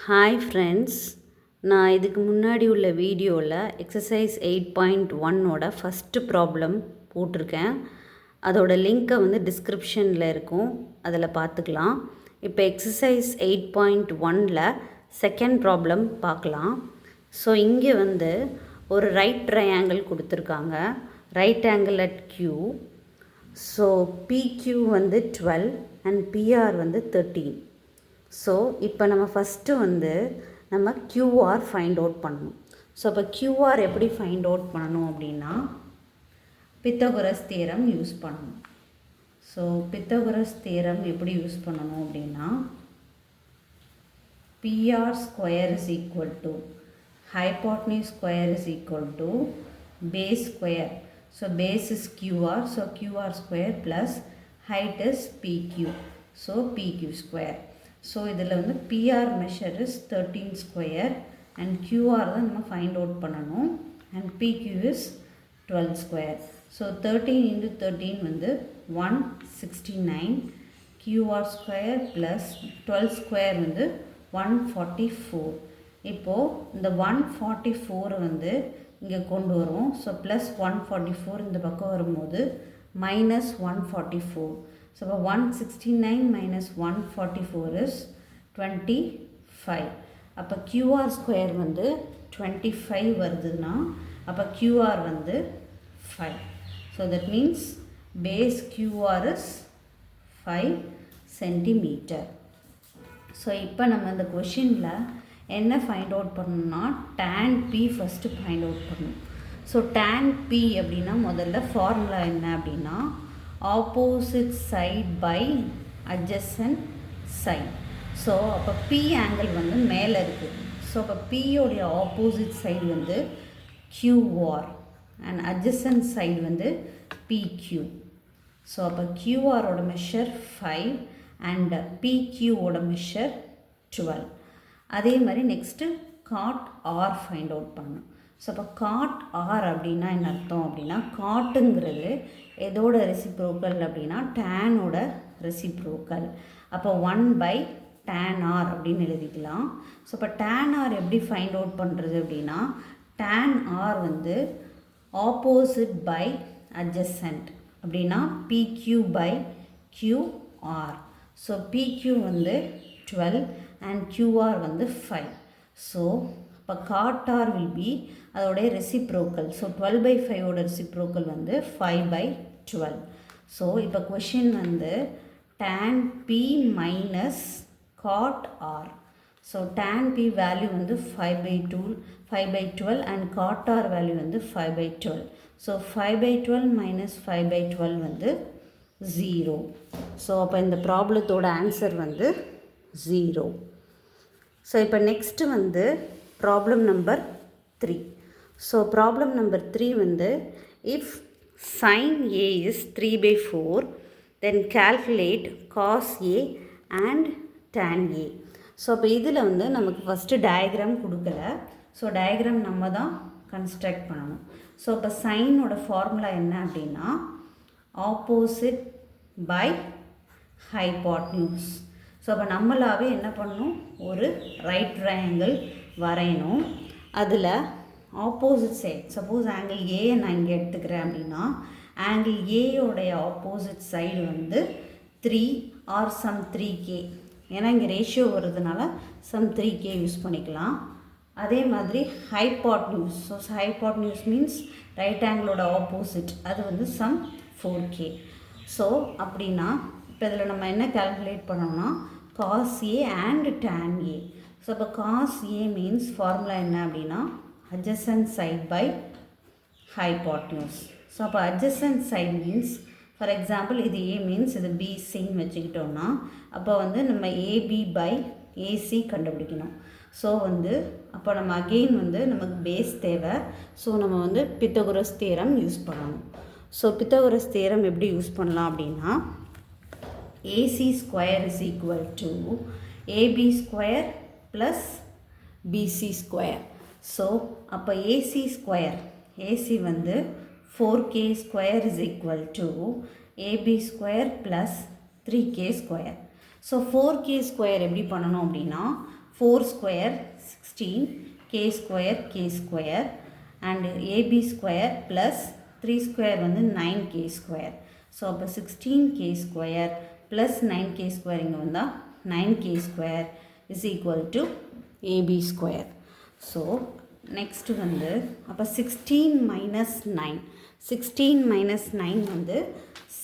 Hi friends, நான் இதுக்கு முன்னாடி உள்ள வீடியோவில் எக்ஸசைஸ் 8.1ஓட ஃபஸ்ட்டு ப்ராப்ளம் போட்டிருக்கேன். அதோட லிங்க்கை டிஸ்கிரிப்ஷனில் இருக்கும், அதில் பார்த்துக்கலாம். இப்போ எக்ஸசைஸ் 8.1ல் செகண்ட் ப்ராப்ளம் பார்க்கலாம். ஸோ இங்கே ஒரு ரைட் ட்ரையாங்கிள் கொடுத்துருக்காங்க. Right angle at Q. So PQ 12 and PR 13. So இப்போ நம்ம ஃபஸ்ட்டு நம்ம QR ஃபைண்ட் அவுட் பண்ணணும். ஸோ அப்போ QR எப்படி ஃபைண்ட் அவுட் பண்ணணும் அப்படின்னா பித்தகோரஸ் தியரம் யூஸ் பண்ணணும். ஸோ பித்தகோரஸ் தியரம் எப்படி யூஸ் பண்ணணும் அப்படின்னா PR square is equal to hypotenuse square is equal to base square. So base is QR, so QR square plus height is PQ, so PQ square. So இதில் PR measure is 13 square and QR தான் நம்ம find out பண்ணணும் and PQ is 12 square. So 13 into 13 169, QR square plus 12 square 144. இப்போது இந்த 144 இங்கே கொண்டு வரும். So plus 144 இந்த பக்கம் வரும்போது மைனஸ் 144. ஸோ இப்போ 169 மைனஸ் 144 இஸ் 25. அப்போ QR ஸ்கொயர் 25 வருதுன்னா அப்போ QR 5. So that means base QR is 5 centimetre. So இப்போ நம்ம இந்த கொஷினில் என்ன ஃபைண்ட் அவுட் பண்ணணும்னா tan P first find out பண்ணணும். ஸோ tan P அப்படின்னா முதல்ல ஃபார்முலா என்ன அப்படின்னா opposite side by adjacent side. So அப்போ P ஆங்கிள் மேலே இருக்குது. ஸோ அப்போ Pயோடைய opposite side QR and adjacent side PQ. So அப்போ QRோட மெஷர் 5 அண்ட் PQவோட மெஷர் 12. அதே மாதிரி நெக்ஸ்ட்டு காட் ஆர் ஃபைண்ட் அவுட் பண்ணணும். ஸோ அப்போ காட் ஆர் அப்படின்னா என்ன அர்த்தம் அப்படின்னா காட்டுங்கிறது எதோட ரெசிப்ரோக்கல் அப்படின்னா டேனோட ரெசிப்ரோக்கல். அப்போ 1/tan R அப்படின்னு எழுதிக்கலாம். ஸோ இப்போ tan R எப்படி ஃபைண்ட் அவுட் பண்ணுறது அப்படின்னா tan R opposite by adjacent அப்படின்னா PQ/QR. So PQ 12 and QR 5. So இப்போ cot R will be அதோடைய reciprocal. So 12/5 ஓட reciprocal 5/12. So இப்போ question tan P minus cot R. So tan P value 5/12 and cot R value 5/12. So 5/12 minus 5/12 0. So அப்போ இந்த ப்ராப்ளத்தோட answer 0. So இப்போ next problem number 3. So problem number 3 if sin A is 3/4 then calculate cos A and tan A. So அப்போ இதில் நமக்கு first diagram கொடுக்கல. So diagram நம்ம தான் construct பண்ணணும். ஸோ இப்போ சைனோட ஃபார்முலா என்ன அப்படின்னா ஆப்போசிட் பை ஹைபாட்னியூஸ். ஸோ அப்போ நம்மளாவே என்ன பண்ணணும், ஒரு ரைட் ட்ரையாங்கிள் வரையணும். அதில் opposite side suppose angle A நான் இங்கே எடுத்துக்கிறேன் அப்படின்னா ஆங்கிள் ஏயோடைய opposite side 3 or some 3K. ஏன்னா இங்கே ரேஷியோ வருதுனால சம் 3K யூஸ் பண்ணிக்கலாம். அதே மாதிரி hypotenuse. So hypotenuse means right ஆங்கிளோட ஆப்போசிட் அது சம் 4K. ஸோ அப்படின்னா இப்போ இதில் நம்ம என்ன கால்குலேட் பண்ணோம்னா cos A and tan A. So இப்போ cos A மீன்ஸ் ஃபார்முலா என்ன அப்படின்னா adjacent side by hypotenuse. So அப்போ adjacent side means for example இது A மீன்ஸ் இது BCன்னு வச்சுக்கிட்டோம்னா அப்போ நம்ம AB by AC கண்டுபிடிக்கணும். ஸோ அப்போ நம்ம அகெயின் நமக்கு பேஸ் தேவை. ஸோ நம்ம பித்தகோரஸ் தியரம் யூஸ் பண்ணணும். ஸோ பித்தகோரஸ் தியரம் எப்படி யூஸ் பண்ணலாம் அப்படின்னா AC square is equal to AB square plus BC square. So அப்போ AC square AC 4K square is equal to AB square plus 3K square. So 4K square எப்படி பண்ணணும் அப்படின்னா 4 square 16, k square k square and ab square plus 3 square வந்து 9k square. So அப்போ 16k square plus 9k square இங்கே வந்தால் 9k square is equal to ab square. So next வந்து அப்போ 16 minus 9 16 minus 9 வந்து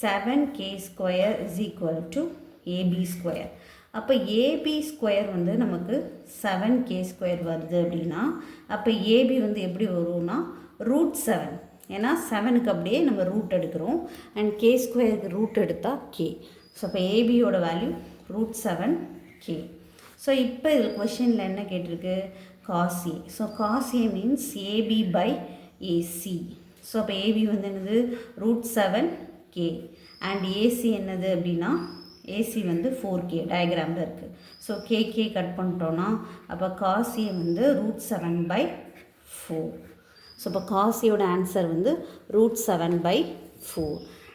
7k square is equal to ab square. அப்போ AB square வந்து நமக்கு 7k ஸ்கொயர் வருது அப்படின்னா அப்போ ஏபி வந்து எப்படி வரும்னா √7. ஏன்னா 7க்கு அப்படியே நம்ம ரூட் எடுக்கிறோம் அண்ட் கே ஸ்கொயருக்கு ரூட் எடுத்தால் கே. ஸோ அப்போ ஏபியோட வேல்யூ √7k. ஸோ இப்போ இதில் கொஷினில் என்ன கேட்டிருக்கு cos A. So cos A means AB by AC. So அப்போ ஏபி வந்து என்னது √7k அண்ட் ஏசி என்னது அப்படின்னா ஏசி வந்து 4k டயக்ராமில் இருக்குது. ஸோ கேகே கட் பண்ணிட்டோன்னா அப்போ காசி வந்து √7/4. ஸோ இப்போ காசியோட ஆன்சர் வந்து √7/4.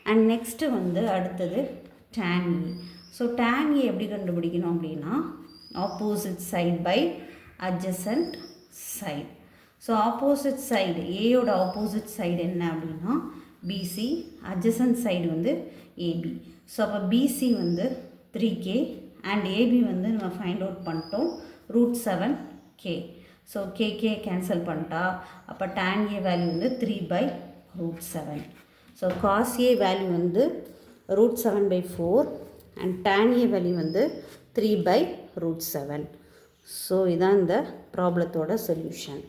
அண்ட் நெக்ஸ்ட்டு வந்து அடுத்தது tan A. So tan A எப்படி கண்டுபிடிக்கணும் அப்படின்னா opposite side by adjacent side. So opposite side ஏயோட ஆப்போசிட் சைடு என்ன அப்படின்னா பிசி, அட்ஜசன்ட் சைடு வந்து ஏபி. ஸோ அப்போ பிசி வந்து 3k அண்ட் ஏபி வந்து நம்ம ஃபைண்ட் அவுட் பண்ணிட்டோம் √7k. ஸோ கேகே கேன்சல் பண்ணிட்டா அப்போ tan ஏ வேல்யூ வந்து 3/√7. ஸோ காஸ் ஏ வேல்யூ வந்து √7/4 அண்ட் tan ஏ வேல்யூ வந்து 3/√7. ஸோ இதான் இந்த ப்ராப்ளத்தோட சொல்யூஷன்.